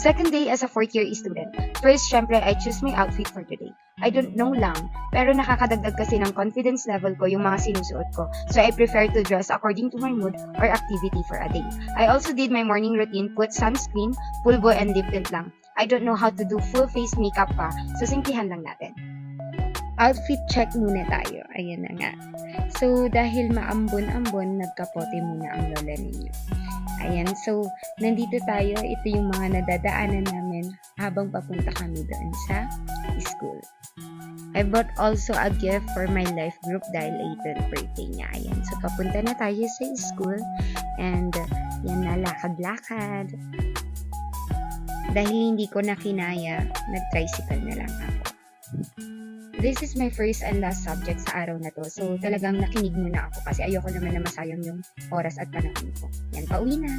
Second day as a fourth year student. First, syempre, I choose my outfit for today. I don't know lang, pero nakakadagdag kasi ng confidence level ko yung mga sinusuot ko. So I prefer to dress according to my mood or activity for a day. I also did my morning routine, put sunscreen, pulbo, and lip tint lang. I don't know how to do full face makeup pa, so simplihan lang natin. Outfit check muna tayo. Ayan na nga. So, dahil maambon-ambon, nagkapote muna ang lola ninyo. Ayan, so, nandito tayo. Ito yung mga nadadaanan namin habang papunta kami doon sa school. I bought also a gift for my life group dahil 18th birthday niya. Ayan, so papunta na tayo sa school. And, yan na, lakad-lakad. Dahil hindi ko na kinaya, nag-tricycle na lang ako. This is my first and last subject sa araw na to. So, talagang nakinig muna ako kasi ayoko naman na masayang yung oras at panahon ko. Yan, pauwi na!